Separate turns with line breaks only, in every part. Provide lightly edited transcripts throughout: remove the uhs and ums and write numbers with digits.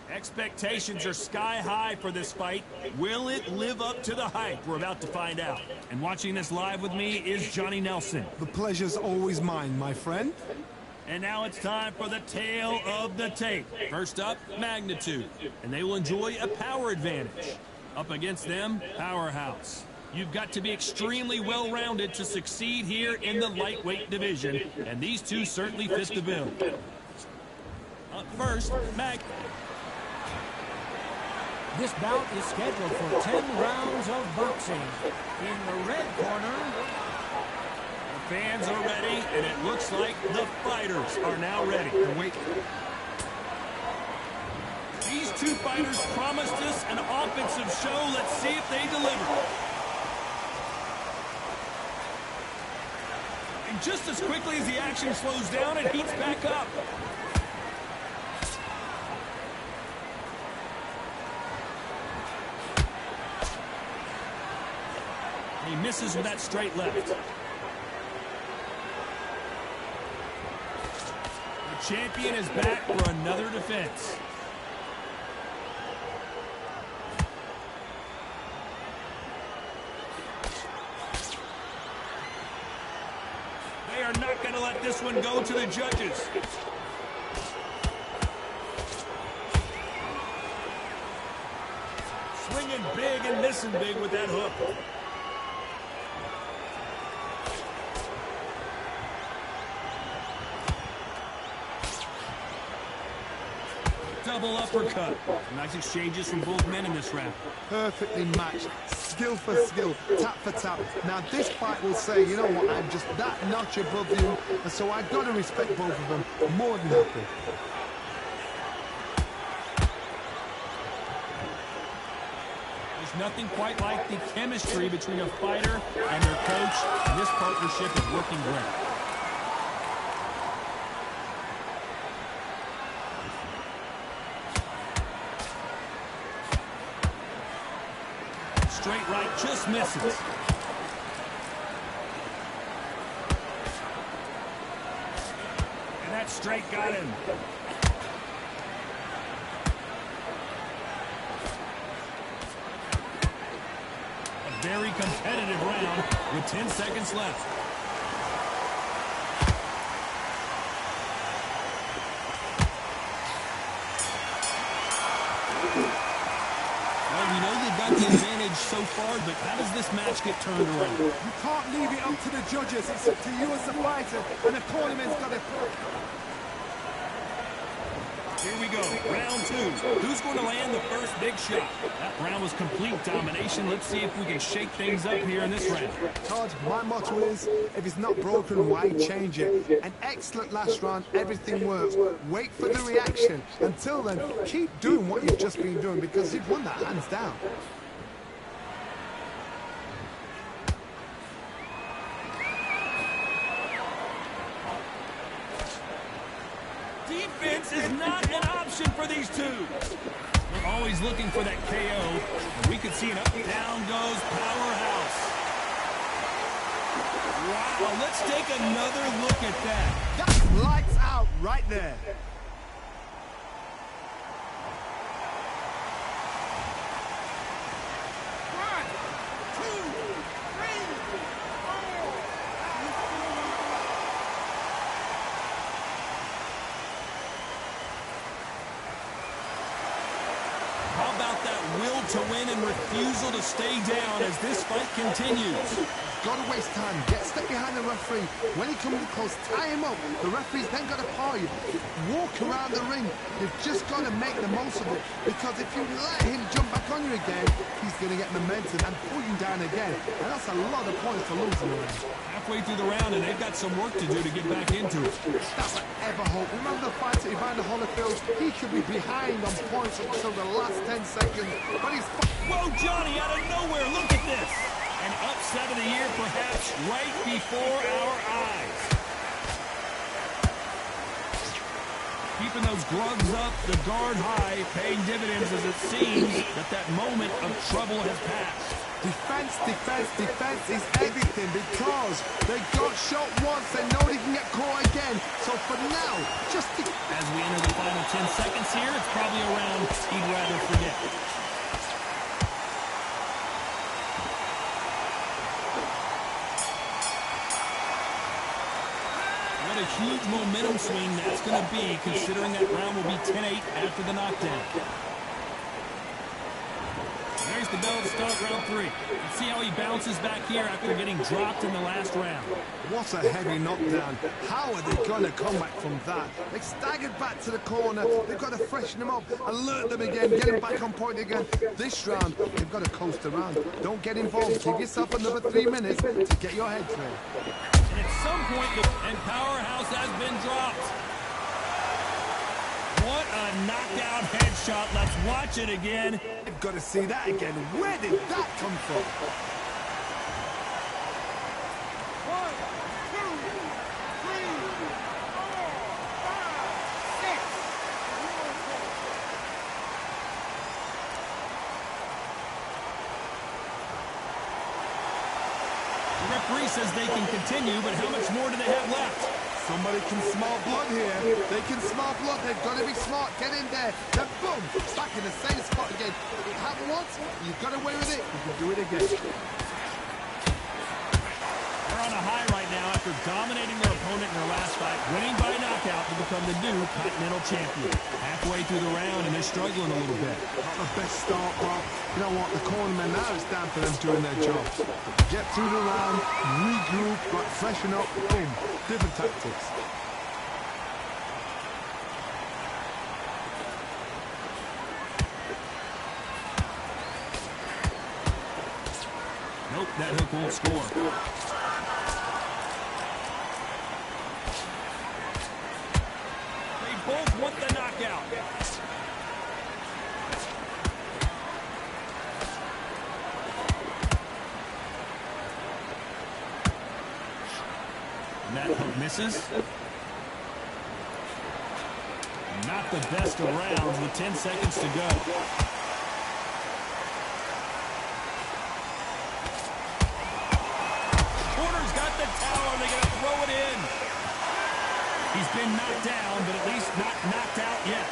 Expectations are sky high for this fight. Will it live up to the hype? We're about to find out. And watching this live with me is Johnny Nelson.
The pleasure's always mine, my friend.
And now it's time for the tale of the tape. First up, magnitude. And they will enjoy a power advantage. Up against them, powerhouse. You've got to be extremely well-rounded to succeed here in the lightweight division. And these two certainly fit the bill. Up first,
This bout is scheduled for 10 rounds of boxing. In the red corner,
the fans are ready, and it looks like the fighters are now ready.
Wait.
These two fighters promised us an offensive show. Let's see if they deliver. And just as quickly as the action slows down, it heats back up. He misses with that straight left. The champion is back for another defense. They are not going to let this one go to the judges. Swinging big and missing big with that hook. Double uppercut. Nice exchanges from both men in this round.
Perfectly matched. Skill for skill. Tap for tap. Now this fight will say, you know what, I'm just that notch above you. And so I've got to respect both of them. More than happy.
There's nothing quite like the chemistry between a fighter and their coach. And this partnership is working great. Straight right just misses. And that straight got him. A very competitive round with 10 seconds left. The advantage so far, but how does this match get turned around?
You can't leave it up to the judges. It's up to you as the fighter, and the tournament's got to...
Here we go, round two. Who's going to land the first big shot? That round was complete domination. Let's see if we can shake things up here in this round.
Todd, my motto is, if it's not broken, why change it? An excellent last round, everything works. Wait for the reaction. Until then, keep doing what you've just been doing, because you've won that hands down.
Defense is not an option for these two. They're always looking for that KO. We could see an up-down goes powerhouse. Wow, let's take another look at that.
That's lights out right there.
How about that will to win and refusal to stay down as this fight continues?
Gotta waste time. Get step behind the referee. When he comes close, tie him up. The referee's then got to paw you. Walk around the ring. You've just got to make the most of it. Because if you let him jump back on you again, he's going to get momentum and pull you down again. And that's a lot of points to lose in the round.
Halfway through the round, and they've got some work to do to get back into it.
That's what I ever hope. Remember the fighter Evander Holyfield? He could be behind on points until the last 10 seconds. But he's...
Whoa, Johnny, out of nowhere, look at this. An upset of the year, perhaps, right before our eyes. Keeping those gloves up, the guard high, paying dividends as it seems that moment of trouble has passed.
Defense, defense, defense is everything because they got shot once, they know they can get caught again. So for now, just
as we enter the final 10 seconds here, it's probably a round he'd rather forget. What a huge momentum swing that's going to be, considering that round will be 10-8 after the knockdown. There's the bell to start round 3. Let's see how he bounces back here after getting dropped in the last round.
What a heavy knockdown. How are they going to come back from that? They staggered back to the corner. They've got to freshen them up, alert them again, get them back on point again. This round, they've got to coast around. Don't get involved. Give yourself another 3 minutes to get your head clear.
And at some point, and Powerhouse has been dropped. What a knockout headshot. Let's watch it again.
You've got to see that again. Where did that come from?
1, 2, 3, 4, 5, 6.
The referee says they can continue, but how much more do they have left?
Somebody can smell blood here. They can smell blood. They've got to be smart. Get in there. Then boom, back in the same spot again. It happened once. You got away with it. You can do it again.
They're on a high right now after dominating their opponent in their last fight, winning by knockout to become the new Continental Champion. Halfway through the round, and they're struggling a little bit.
Not the best start, Bob. You know what? The cornermen now, it's down to them doing their jobs. Get through the round, regroup, right, freshen up, boom. Different tactics.
Nope, that hook won't score. They both want the knockout. And that hook misses. Not the best of rounds with 10 seconds to go. Porter's got the tower. They're going to throw it in. He's been knocked down, but at least not knocked out yet.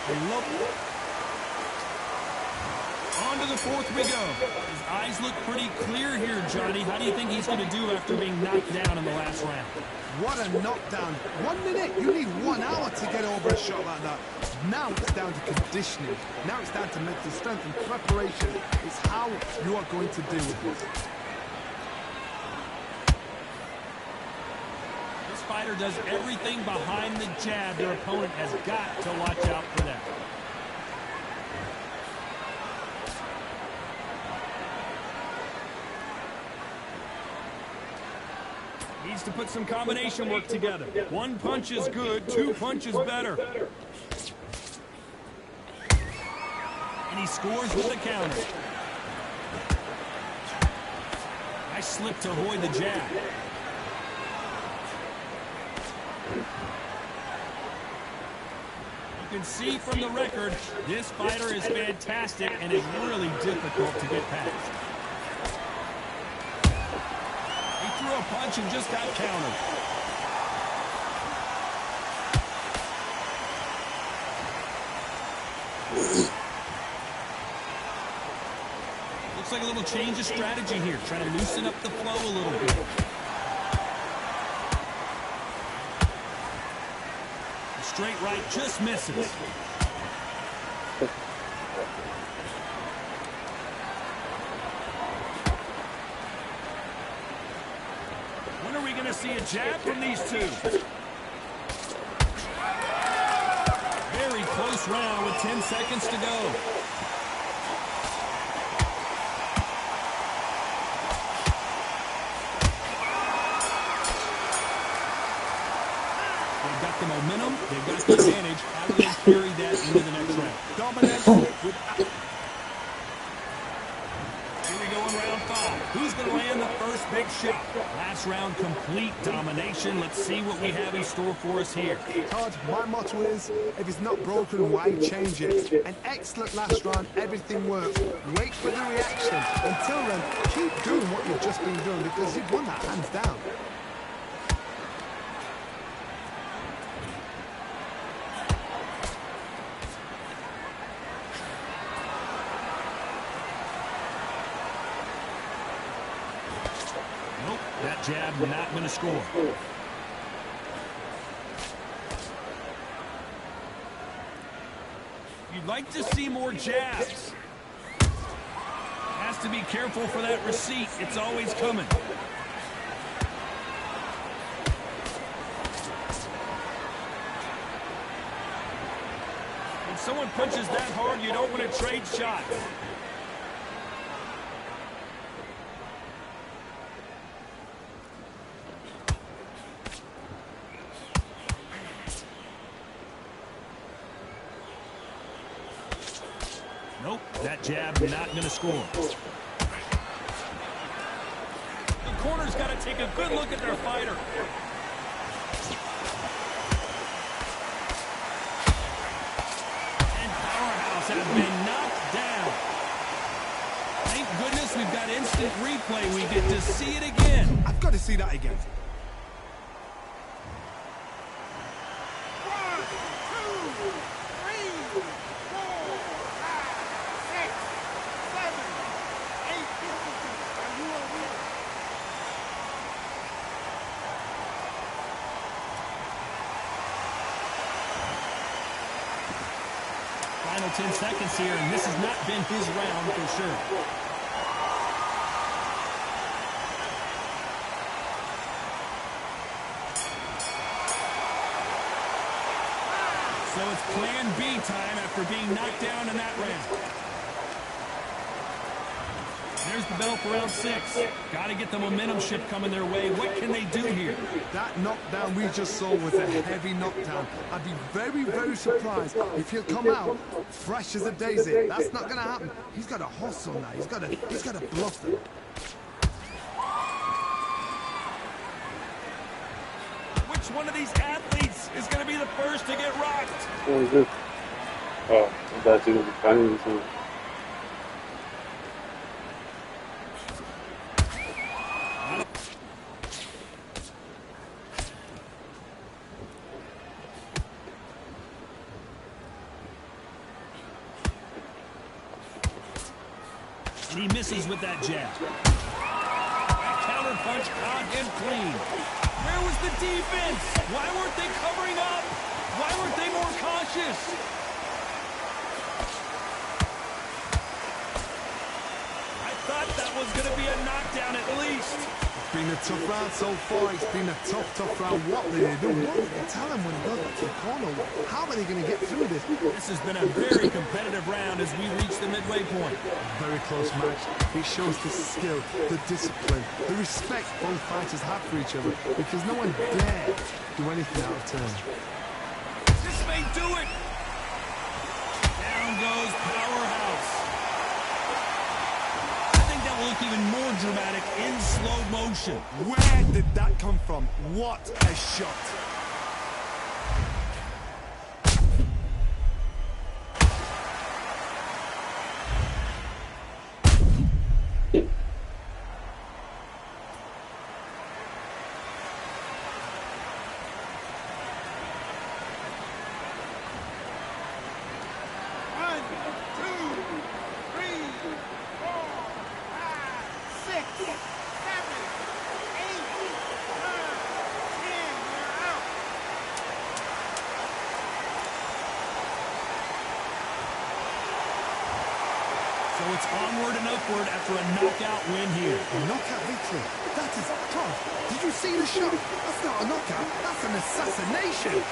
On to the fourth we go. His eyes look pretty clear here, Johnny. How do you think he's going to do after being knocked down in the last round?
What a knockdown. 1 minute. You need 1 hour to get over a shot like that. Now it's down to conditioning. Now it's down to mental strength and preparation. It's how you are going to deal with this.
This fighter does everything behind the jab. Their opponent has got to watch out for that. Needs to put some combination work together. 1 punch is good, 2 punches better. And he scores with the counter. Nice slip to avoid the jab. You can see from the record, this fighter is fantastic and is really difficult to get past. Threw a punch and just got countered. Looks like a little change of strategy here, trying to loosen up the flow a little bit. The straight right just misses. See a jab from these two. Very close round with 10 seconds to go. They've got the momentum. They've got the advantage. How do they carry that into the next round?
Dominance with...
Here we go in round 5. Who's going to land the first big shot? Last first round complete domination. Let's see what we have in store for us here.
Todd, my motto is, if it's not broken, why change it? An excellent last round, everything works. Wait for the reaction. Until then, keep doing what you've just been doing because you've won that hands down.
Nope, that jab not going to score. You'd like to see more jabs. Has to be careful for that receipt. It's always coming. When someone punches that hard, you don't want to trade shots. Nope, that jab not going to score. The corner's got to take a good look at their fighter. And Powerhouse has been knocked down. Thank goodness we've got instant replay. We get to see it again.
I've got to see that again.
1, 2, 3, 4, 5, 6, 7, 8. Are you over here?
Final 10 seconds here, and this has not been his round for sure. So it's plan B time after being knocked down in that round. There's the bell for round 6. Got to get the momentum shift coming their way. What can they do here?
That knockdown we just saw was a heavy knockdown. I'd be very, very surprised if he'll come out fresh as a daisy. That's not going to happen. He's got to hustle now. He's got to bluff them.
Which one of these athletes is going to be the first to get rocked?
What is this? Oh, that's it. I didn't see it.
And he misses with that jab. That counter punch caught him clean. Where was the defense? Why weren't they covering up? Why weren't they more cautious? I thought that was going to be a knockdown at least.
It's been a tough round so far. It's been a tough round. What did they do? What did they tell him when he got to the corner? How are they going to get through this?
This has been a very competitive round as we reach the midway point.
Very close match. It shows the skill, the discipline, the respect both fighters have for each other because no one dare do anything out of turn.
This may do it. Down goes Powerhouse. I think that will look even more dramatic in slow motion.
Where did that come from? What a shot.
So it's onward and upward after a knockout win here.
Knockout victory. That is tough. Did you see the shot? That's not a knockout. That's an assassination.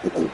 Thank you.